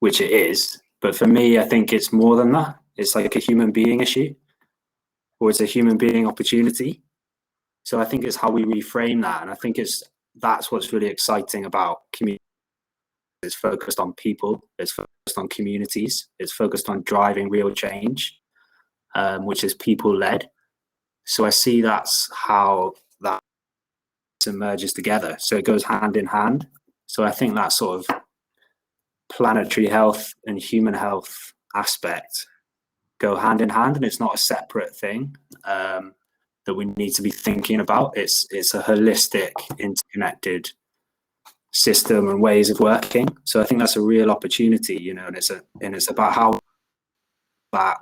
which it is. But for me, I think it's more than that. It's like a human being issue, or it's a human being opportunity. So I think it's how we reframe that. And I think that's what's really exciting about community. It's focused on people, it's focused on communities, it's focused on driving real change, which is people-led. So I see that's how that emerges together. So it goes hand in hand. So I think that sort of planetary health and human health aspect go hand in hand, and it's not a separate thing that we need to be thinking about. It's a holistic, interconnected system and ways of working. So I think that's a real opportunity, you know, and it's about how that,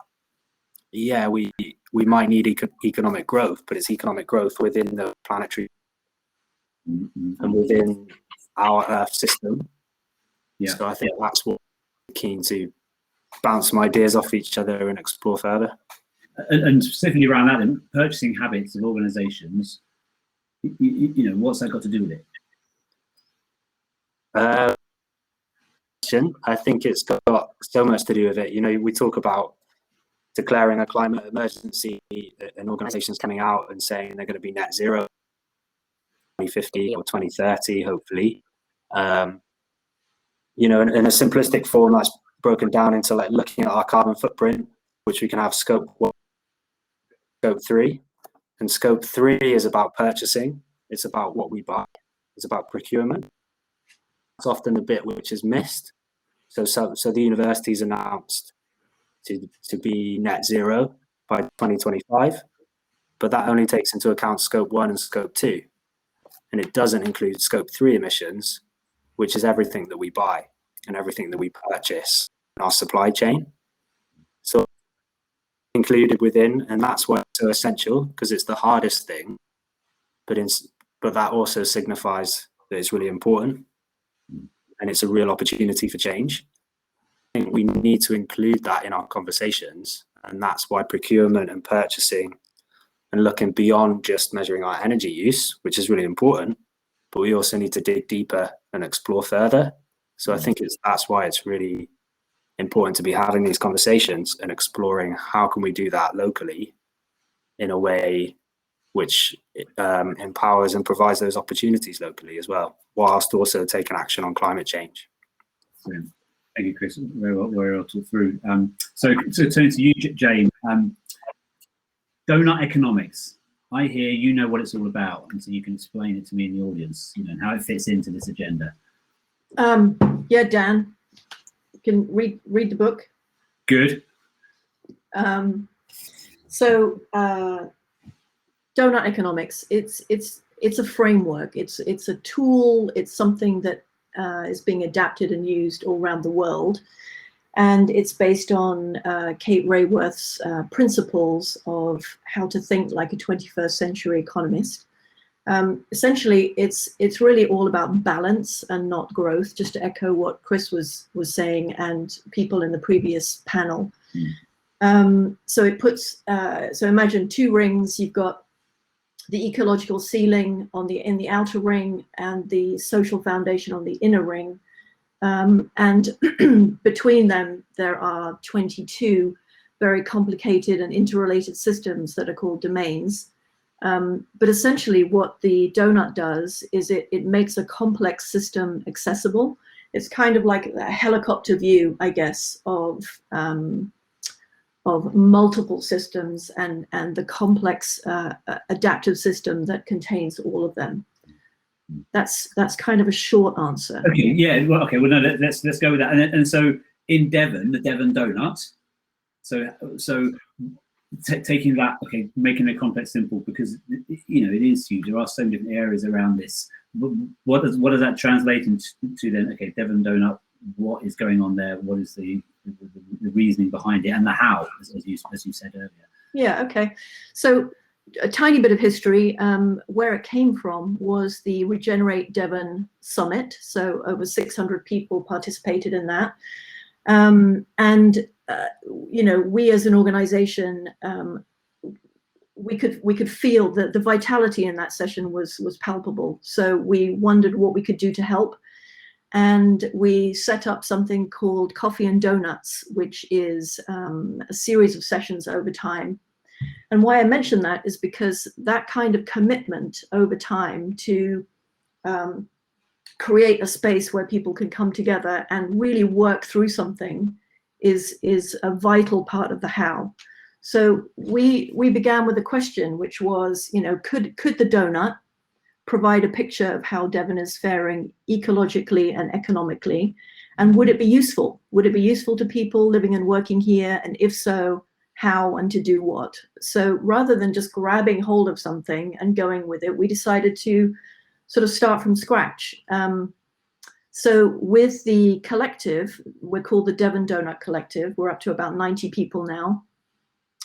yeah, we might need economic growth, but it's economic growth within the planetary and within our Earth system. Yeah. So I think that's what we're keen to bounce some ideas off each other and explore further. And specifically around that, then, purchasing habits of organisations, you know, what's that got to do with it? I think it's got so much to do with it. You know, we talk about declaring a climate emergency and organisations coming out and saying they're going to be net zero 2050 or 2030, hopefully. You know, in a simplistic form, that's broken down into like looking at our carbon footprint, which we can have scope 1, scope 3. And scope 3 is about purchasing. It's about what we buy. It's about procurement. It's often the bit which is missed. So the university's announced to be net zero by 2025, but that only takes into account scope 1 and scope 2. And it doesn't include scope 3 emissions, which is everything that we buy and everything that we purchase in our supply chain. So included within, and that's why it's so essential, because it's the hardest thing, but that also signifies that it's really important and it's a real opportunity for change. I think we need to include that in our conversations, and that's why procurement and purchasing and looking beyond just measuring our energy use, which is really important, but we also need to dig deeper and explore further. So I think that's why it's really important to be having these conversations and exploring how can we do that locally in a way which empowers and provides those opportunities locally as well, whilst also taking action on climate change. Brilliant. Thank you, Chris. Very well talked through. So turning to you, Jane, Doughnut Economics. I hear you know what it's all about, and so you can explain it to me in the audience, you know, and how it fits into this agenda. Yeah, Dan, you can read the book. Good. So Doughnut Economics, it's a framework. It's a tool. It's something that is being adapted and used all around the world, and it's based on Kate Raworth's principles of how to think like a 21st century economist. Essentially, it's really all about balance and not growth, just to echo what Chris was saying and people in the previous panel. So it puts, so imagine 2 rings. You've got the ecological ceiling in the outer ring and the social foundation on the inner ring. And between them, there are 22 very complicated and interrelated systems that are called domains. But essentially what the Doughnut does is it makes a complex system accessible. It's kind of like a helicopter view, I guess, of multiple systems and the complex adaptive system that contains all of them. That's kind of a short answer. Okay, yeah, well, okay, well, no, let's go with that. And so in Devon, the Devon Doughnut, so taking that, okay, making it complex simple, because, you know, it is huge. There are so many different areas around this. What does that translate into then? Okay, Devon Doughnut, what is going on there? What is the reasoning behind it, and the how, as you said earlier? Yeah, okay. So a tiny bit of history. Where it came from was the Regenerate Devon Summit. So over 600 people participated in that. You know, we as an organization, we could feel that the vitality in that session was palpable. So we wondered what we could do to help. And we set up something called Coffee and Donuts, which is a series of sessions over time. And why I mention that is because that kind of commitment over time to create a space where people can come together and really work through something is a vital part of the how. So we began with a question, which was, you know, could the donut provide a picture of how Devon is faring ecologically and economically? And would it be useful? Would it be useful to people living and working here? And if so, how and to do what? So rather than just grabbing hold of something and going with it, we decided to sort of start from scratch. So with the collective, we're called the Devon Doughnut Collective. We're up to about 90 people now,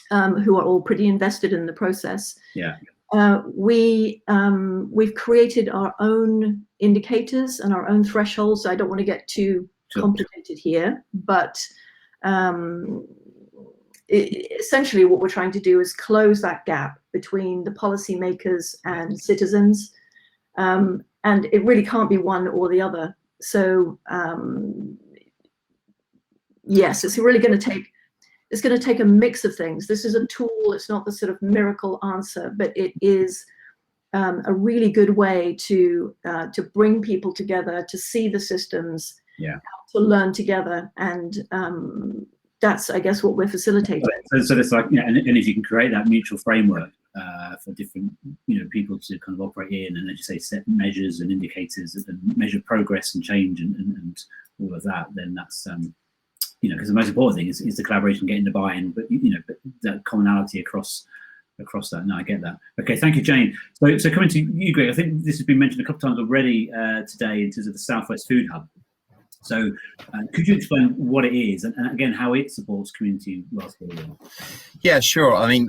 who are all pretty invested in the process. Yeah. We've created our own indicators and our own thresholds. I don't want to get too complicated here, but essentially what we're trying to do is close that gap between the policymakers and citizens. And it really can't be one or the other. So yes, it's really going to take a mix of things. This is a tool. It's not the sort of miracle answer, but it is a really good way to bring people together, to see the systems, to learn together, and that's, I guess, what we're facilitating. So it's like, you know, and if you can create that mutual framework for different, you know, people to kind of operate in, and as you say, set measures and indicators and measure progress and change and all of that, then that's you know, because the most important thing is the collaboration, getting the buy-in, but you know, but that commonality across that. No, I get that. Okay, thank you, Jane. So coming to you, Greg, I think this has been mentioned a couple of times already today in terms of the Southwest Food Hub. So could you explain what it is and again how it supports community welfare? Yeah, sure. I mean,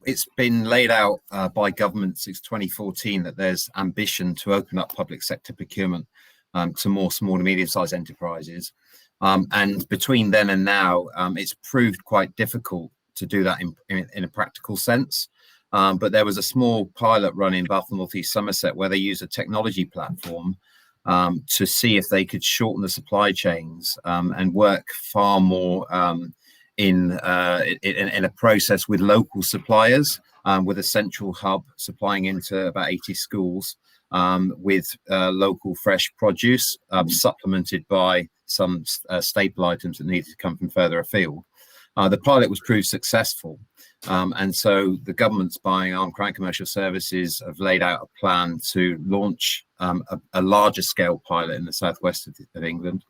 it's been laid out by government since 2014 that there's ambition to open up public sector procurement to more small and medium-sized enterprises. And between then and now, it's proved quite difficult to do that in a practical sense. But there was a small pilot run in Bath and North East Somerset where they used a technology platform to see if they could shorten the supply chains and work far more in a process with local suppliers, with a central hub supplying into about 80 schools with local fresh produce, supplemented by some staple items that needed to come from further afield. The pilot was proved successful, and so the government's buying arm Crown Commercial Services have laid out a plan to launch a larger scale pilot in the southwest of England,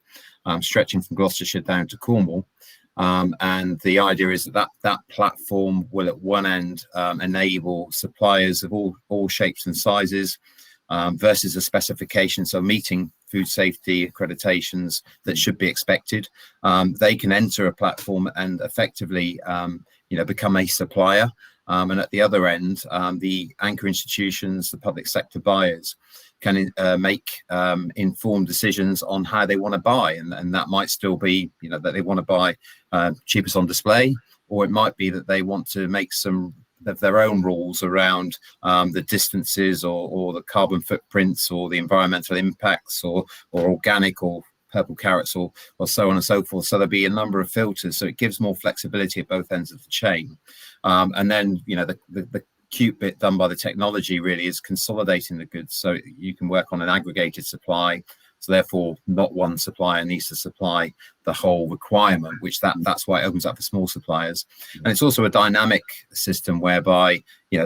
stretching from Gloucestershire down to Cornwall. And the idea is that platform will at one end enable suppliers of all shapes and sizes versus a specification, so meeting food safety accreditations that should be expected. They can enter a platform and effectively become a supplier. And at the other end, the anchor institutions, the public sector buyers, can make informed decisions on how they want to buy, and that might still be, that they want to buy cheapest on display, or it might be that they want to make some of their own rules around the distances or the carbon footprints or the environmental impacts or organic or purple carrots or so on and so forth. So there'll be a number of filters, so it gives more flexibility at both ends of the chain. And then the cute bit done by the technology really is consolidating the goods, so you can work on an aggregated supply. So therefore, not one supplier needs to supply the whole requirement, which that's why it opens up for small suppliers. And it's also a dynamic system whereby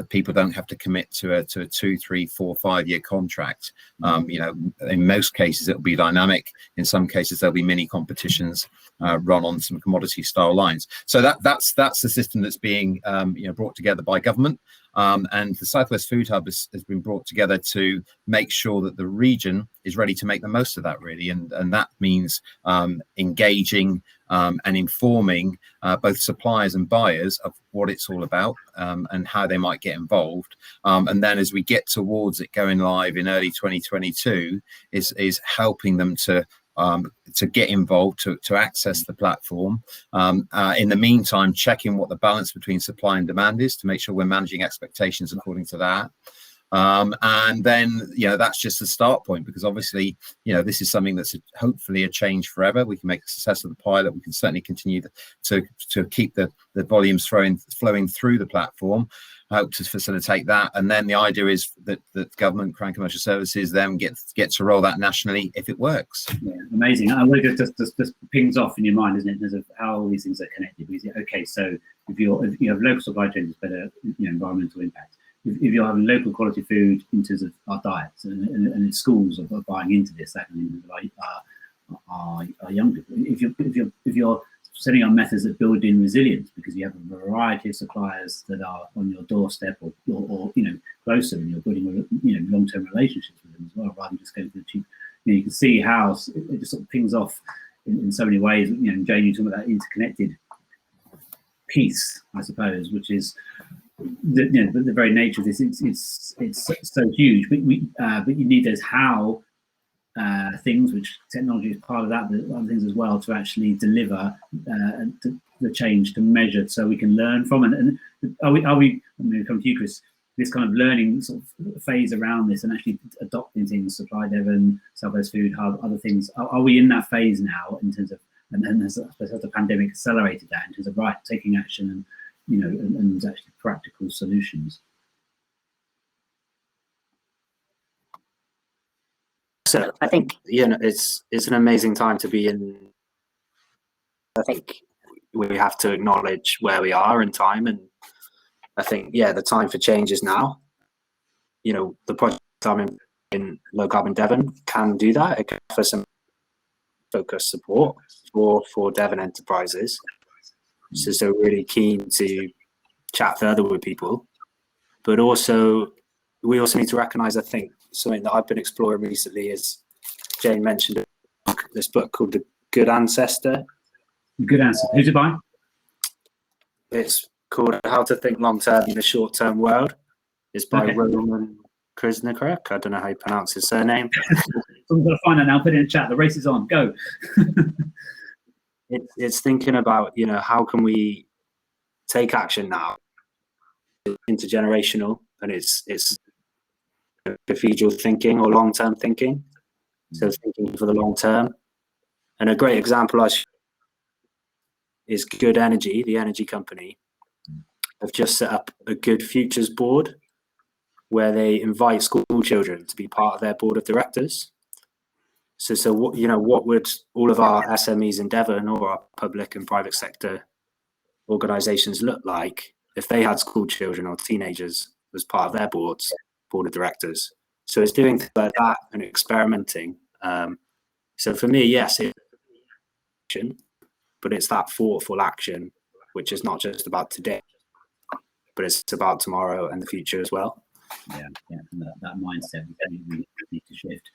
people don't have to commit to a 2, 3, 4, 5 year contract. In most cases it'll be dynamic. In some cases there'll be mini competitions run on some commodity style lines. So that's the system that's being brought together by government. And the Southwest Food Hub has been brought together to make sure that the region is ready to make the most of that, really. And that means engaging and informing both suppliers and buyers of what it's all about and how they might get involved. And then as we get towards it going live in early 2022, is helping them to get involved, to access the platform. In the meantime, checking what the balance between supply and demand is to make sure we're managing expectations according to that. And then, that's just the start point, because obviously, this is something that's hopefully a change forever. We can make a success of the pilot. We can certainly continue to keep the volumes flowing through the platform, hope to facilitate that. And then the idea is that government, Crown Commercial Services, then get to roll that nationally if it works. Yeah, amazing. I want to just pings off in your mind, isn't it, in terms of how all these things are connected. Because, okay, so if you have local supply chains, better environmental impact. If you're having local quality food in terms of our diets, and schools are buying into this, that means our young people. If you're setting up methods that build in resilience, because you have a variety of suppliers that are on your doorstep or closer, and you're building long-term relationships with them as well, rather than just going for the cheap. You can see how it just sort of pings off in so many ways. Jane, you talk about that interconnected piece, I suppose, which is the very nature of this. It's so huge, but you need those how things, which technology is part of that, but other things as well, to actually deliver the change, to measure, so we can learn from. And are we? I'm going to come to you, Chris. This kind of learning sort of phase around this, and actually adopting things, Supply Devon, Southwest Food Hub, other things. Are we in that phase now in terms of? And then has the pandemic accelerated that in terms of taking action and actually practical solutions? So I think it's an amazing time to be in. I think we have to acknowledge where we are in time, and I think the time for change is now. The project I'm in Low Carbon Devon can do that. It can offer some focused support for Devon enterprises. So really keen to chat further with people, but we also need to recognise, I think, something that I've been exploring recently is, Jane mentioned this book called The Good Ancestor. Good answer. Who's it by? It's called How to Think Long Term in a Short Term World. It's by Roman Krisnikruk. I don't know how you pronounce his surname. We've got to find that now. Put it in chat. The race is on. Go. It's thinking about how can we take action now, intergenerational, and it's cathedral thinking or long-term thinking. So thinking for the long term. And a great example is Good Energy, the energy company, have just set up a Good Futures board where they invite school children to be part of their board of directors. So what would all of our SMEs in Devon or our public and private sector organisations look like if they had school children or teenagers as part of their board of directors? So it's doing things like that and experimenting. So for me, yes, it's action, but it's that thoughtful action, which is not just about today, but it's about tomorrow and the future as well. Yeah, and that mindset we need to shift.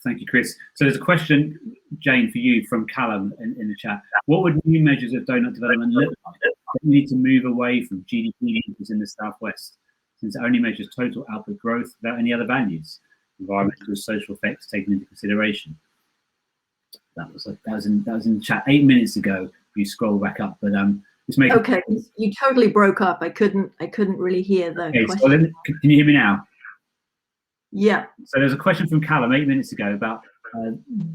Thank you, Chris. So there's a question, Jane, for you from Callum in the chat. What would new measures of doughnut development look like? We need to move away from GDP numbers in the Southwest, since it only measures total output growth without any other values, environmental and social effects taken into consideration. That was in chat 8 minutes ago. You scroll back up, but okay, you totally broke up. I couldn't really hear the question. So can you hear me now? Yeah. So there's a question from Callum 8 minutes ago about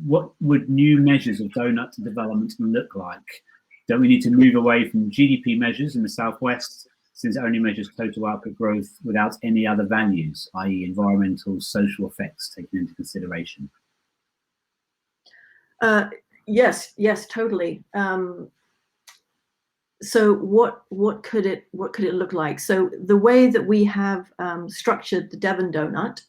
what would new measures of doughnut development look like? Don't we need to move away from GDP measures in the Southwest, since it only measures total output growth without any other values, i.e. environmental, social effects taken into consideration? Yes, totally. So what could it look like? So the way that we have structured the Devon doughnut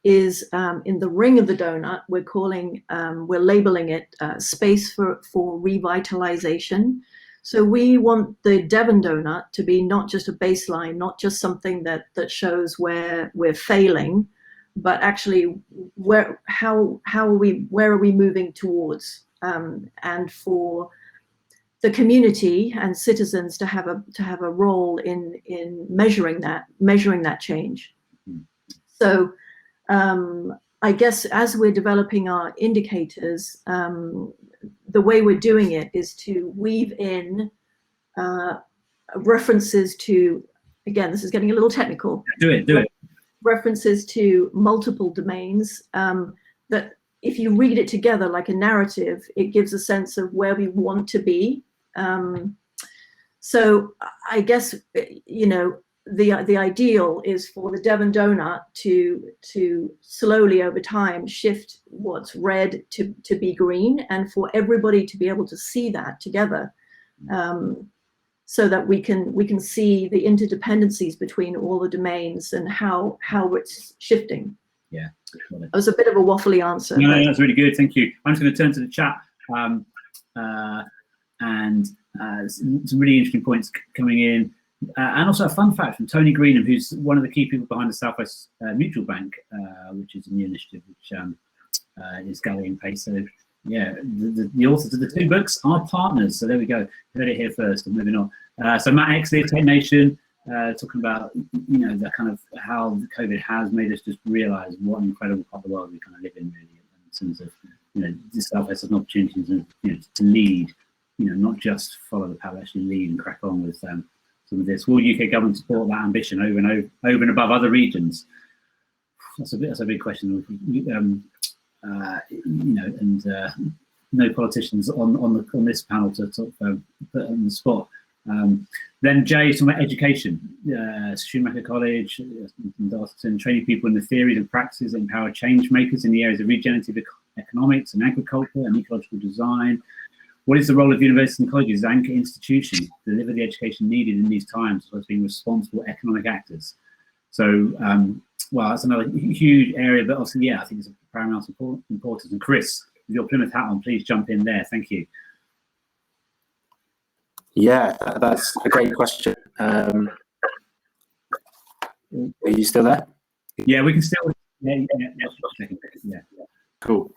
is in the ring of the doughnut, we're labeling it space for revitalization. So we want the Devon doughnut to be not just a baseline, not just something that shows where we're failing, but actually where are we moving towards, and for the community and citizens to have a role in measuring that change. So I guess as we're developing our indicators, the way we're doing it is to weave in references to, again, this is getting a little technical. Do it. references to multiple domains that if you read it together like a narrative, it gives a sense of where we want to be. So I guess, you know, the ideal is for the Devon Doughnut to slowly over time shift what's red to be green, and for everybody to be able to see that together, so that we can see the interdependencies between all the domains and how it's shifting. Yeah, it was a bit of a waffly answer. No, that's really good. Thank you. I'm just going to turn to the chat, and some really interesting points coming in, and also a fun fact from Tony Greenham, who's one of the key people behind the Southwest Mutual Bank, which is a new initiative which is gathering pace. So yeah, the authors of the 2 books are partners. So there we go. You heard it here first. And moving on. So Matt Exley of Tech Nation, talking about, you know, the kind of how COVID has made us just realise what an incredible part of the world we kind of live in, really, in terms of, you know, the Southwest has an opportunity to, you know, to lead, you know, not just follow the path, actually lead and crack on with some of this. Will UK government support that ambition over and above other regions? That's a big question. You know, and no politicians on this panel to sort of put on the spot. Then Jay talking about education, Schumacher College, Darton, training people in the theories and practices that empower change makers in the areas of regenerative economics and agriculture and ecological design. What is the role of universities and colleges as anchor institutions to deliver the education needed in these times, as well as being responsible economic actors? So, well, that's another huge area, but also, yeah, I think it's of paramount importance. And Chris, with your Plymouth hat on, please jump in there. Thank you. Yeah, that's a great question. Are you still there? Yeah, we can still. Yeah. Cool.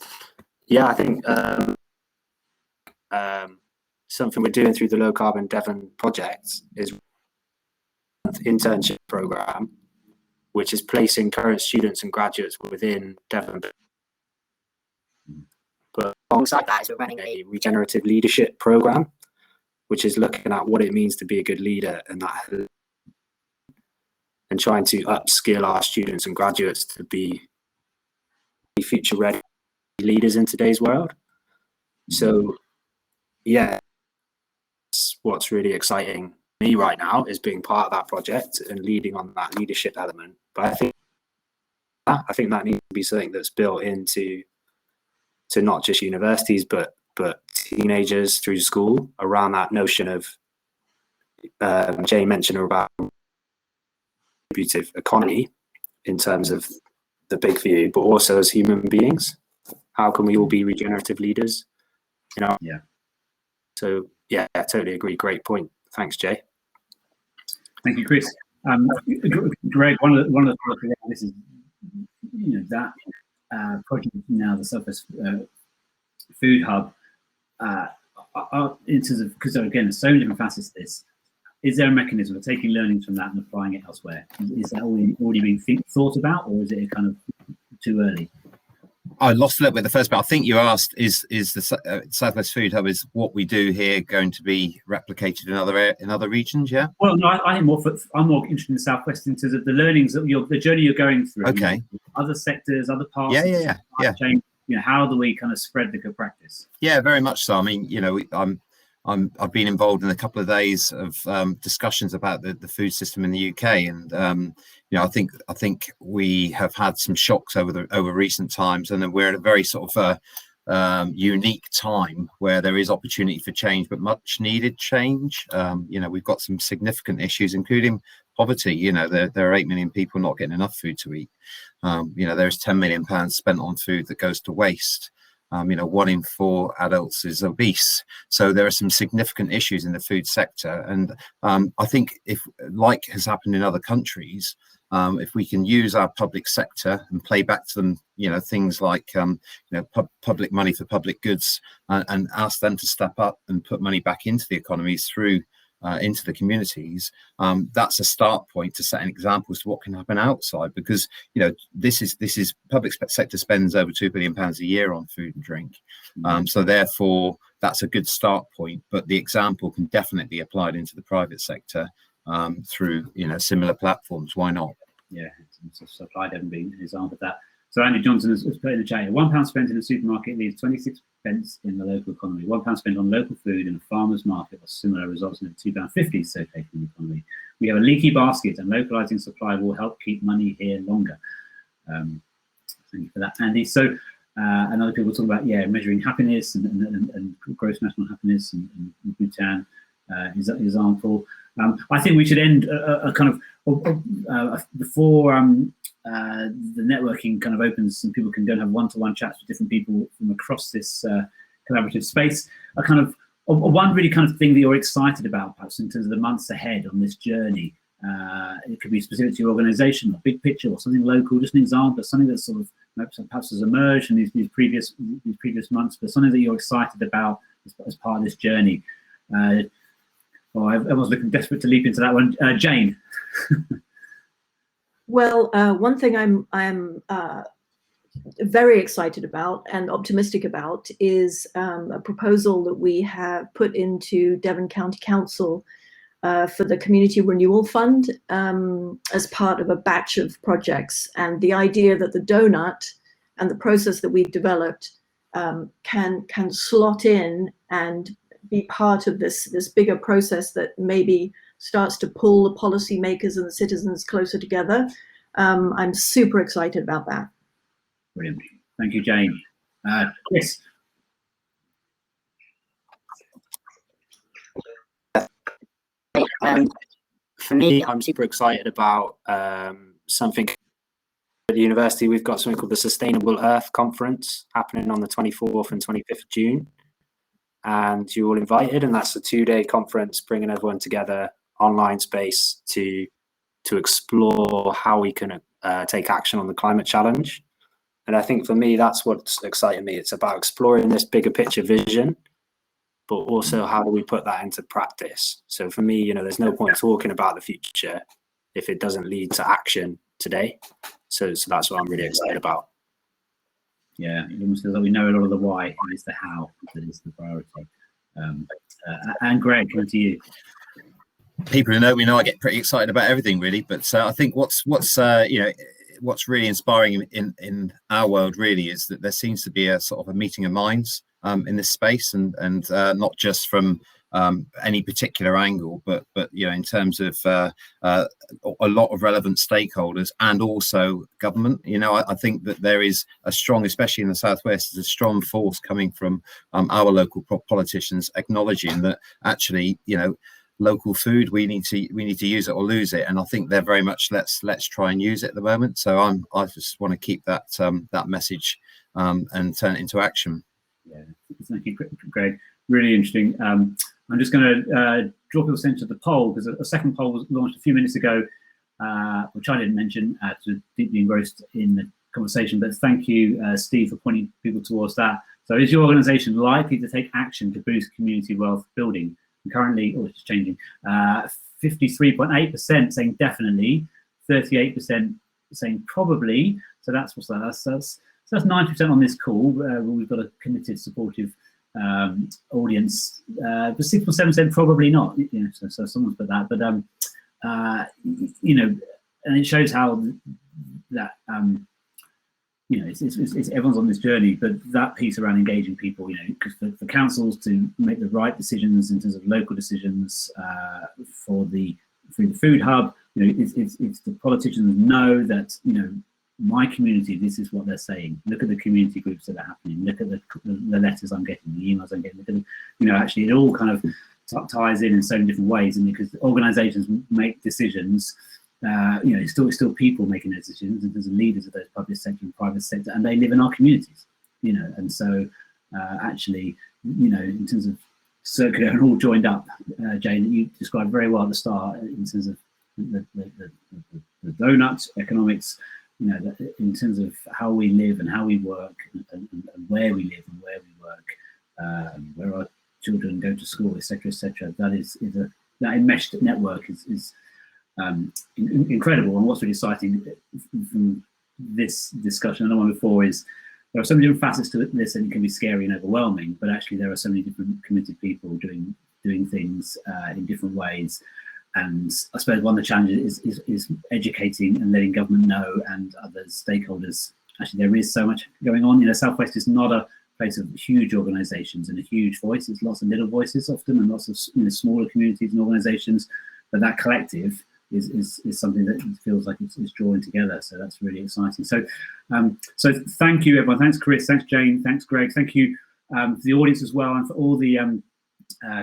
Yeah, I think something we're doing through the Low Carbon Devon project is internship program, which is placing current students and graduates within Devon. But alongside that, we're running a regenerative leadership program, which is looking at what it means to be a good leader and trying to upskill our students and graduates to be future ready leaders in today's world. So yeah, that's what's really exciting me right now, is being part of that project and leading on that leadership element. But I think that needs to be something that's built into not just universities but teenagers through school, around that notion of Jay mentioned about contributive economy in terms of the big view, but also as human beings, how can we all be regenerative leaders? You know. Yeah. So yeah, I totally agree. Great point. Thanks, Jay. Thank you, Chris. Greg, one of the this is, you know, that project now, the Southwest Food Hub, in terms of, because again, there's so many different facets to this. Is there a mechanism for taking learnings from that and applying it elsewhere? Is that already being thought about, or is it kind of too early? I lost a little bit the first bit. I think you asked, is the Southwest Food Hub, is what we do here going to be replicated in other regions? Yeah. Well, no, I think I'm more interested in the Southwest in terms of the learnings that the journey you're going through. Okay. You know, other sectors, other parts. Yeah. Change, you know, how do we kind of spread the good practice? Yeah, very much so. I mean, you know, I've been involved in a couple of days of discussions about the food system in the UK, and you know, I think we have had some shocks over recent times, and we're at a very sort of unique time where there is opportunity for change, but much needed change. You know, we've got some significant issues, including poverty. You know, there are 8 million people not getting enough food to eat. You know, there's £10 million spent on food that goes to waste. You know, 1 in 4 adults is obese. So there are some significant issues in the food sector. And I think if, like has happened in other countries, if we can use our public sector and play back to them, you know, things like, you know, public money for public goods, and ask them to step up and put money back into the economies through into the communities, that's a start point to setting examples to what can happen outside, because, you know, this is public sector spends over £2 billion a year on food and drink. So therefore that's a good start point, but the example can definitely be applied into the private sector through, you know, similar platforms. Why not? Yeah, so supply Devon being an example of that. So Andy Johnson has put in the chat, £1 spent in a supermarket leaves 26 pence in the local economy. £1 spent on local food in a farmer's market or similar results in a £2.50 so taken in the economy. We have a leaky basket, and localising supply will help keep money here longer. Thank you for that, Andy. So, and other people talk about, measuring happiness and gross national happiness and Bhutan is an example. I think we should end a kind of before the networking kind of opens and people can go and have one-to-one chats with different people from across this collaborative space. A kind of one really kind of thing that you're excited about, perhaps in terms of the months ahead on this journey. It could be specific to your organisation, or big picture, or something local. Just an example, something that sort of perhaps has emerged in these previous months, but something that you're excited about as part of this journey. Everyone's looking desperate to leap into that one. Jane. Well, one thing I'm very excited about and optimistic about is a proposal that we have put into Devon County Council for the Community Renewal Fund as part of a batch of projects. And the idea that the Doughnut and the process that we've developed can slot in and be part of this bigger process that maybe starts to pull the policymakers and the citizens closer together. I'm super excited about that. Brilliant. Thank you, Jane. Chris. For me, I'm super excited about something at the university. We've got something called the Sustainable Earth Conference happening on the 24th and 25th of June. And you're all invited, and that's a 2-day conference bringing everyone together, online space to explore how we can take action on the climate challenge. And I think for me, that's what's exciting me. It's about exploring this bigger picture vision, but also how do we put that into practice? So for me, there's no point talking about the future if it doesn't lead to action today. So that's what I'm really excited about. Yeah, it almost feels like we know a lot of the why, and it's the how that is the priority. And Greg, coming to you. People who know me know I get pretty excited about everything, really. But I think what's really inspiring in our world really is that there seems to be a sort of a meeting of minds in this space, and not just from any particular angle, but in terms of a lot of relevant stakeholders and also government. I think that there is a strong, especially in the Southwest, there's a strong force coming from our local politicians acknowledging that actually, local food, we need to use it or lose it, and I think they're very much let's try and use it at the moment. So I just want to keep that message and turn it into action. Yeah, thank you, Greg. Really interesting. I'm just going to draw people's attention to the poll, because a second poll was launched a few minutes ago, which I didn't mention, to deeply engrossed in the conversation. But thank you, Steve, for pointing people towards that. So, is your organisation likely to take action to boost community wealth building? And currently, it's changing. 53.8% saying definitely, 38% saying probably. So that's what's that? That's 90% on this call. We've got a committed, supportive audience, but 6.7% probably not. So someone's put that, but and it shows how that it's everyone's on this journey, but that piece around engaging people, because for councils to make the right decisions in terms of local decisions for the food hub, it's the politicians know that my community, this is what they're saying. Look at the community groups that are happening. Look at the letters I'm getting, the emails I'm getting. Look at actually it all kind of ties in so many different ways. And because organisations make decisions, still people making those decisions, and there's leaders of those public sector and private sector, and they live in our communities. And so actually, in terms of circular and all joined up, Jane, that you described very well at the start in terms of the Doughnut Economics. In terms of how we live and how we work, and where we live and where we work, where our children go to school, etc., etc. That enmeshed network is incredible. And what's really exciting from this discussion and the one before is there are so many different facets to this, and it can be scary and overwhelming. But actually, there are so many different committed people doing things in different ways. And I suppose one of the challenges is educating and letting government know and other stakeholders. Actually, there is so much going on. You know, Southwest is not a place of huge organisations and a huge voice. It's lots of little voices often, and lots of smaller communities and organisations. But that collective is something that feels like it's drawing together. So that's really exciting. So, so thank you, everyone. Thanks, Chris. Thanks, Jane. Thanks, Greg. Thank you for the audience as well, and for all the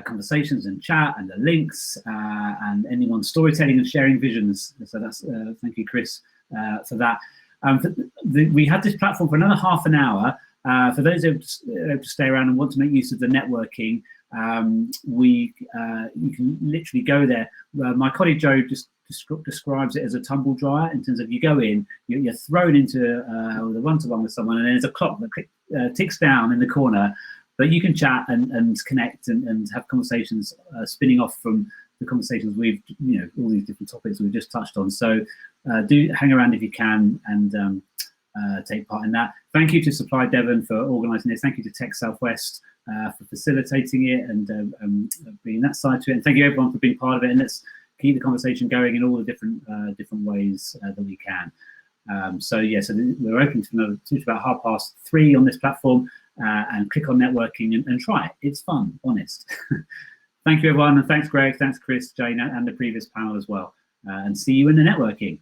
conversations and chat and the links and anyone storytelling and sharing visions. So that's thank you, Chris, for that. We had this platform for another half an hour. For those who have to stay around and want to make use of the networking, you can literally go there. My colleague Joe just describes it as a tumble dryer, in terms of you go in, you're thrown into the one-to-one with someone, and then there's a clock that ticks down in the corner. But you can chat and connect and have conversations spinning off from the conversations we've, all these different topics we've just touched on. So do hang around if you can and take part in that. Thank you to Supply Devon for organising this. Thank you to Tech Southwest for facilitating it and bringing that side to it. And thank you everyone for being part of it. And let's keep the conversation going in all the different ways that we can. So we're open to about 3:30 on this platform. And click on networking and try it. It's fun, honest. Thank you, everyone. And thanks, Greg. Thanks, Chris, Jane, and the previous panel as well. And see you in the networking.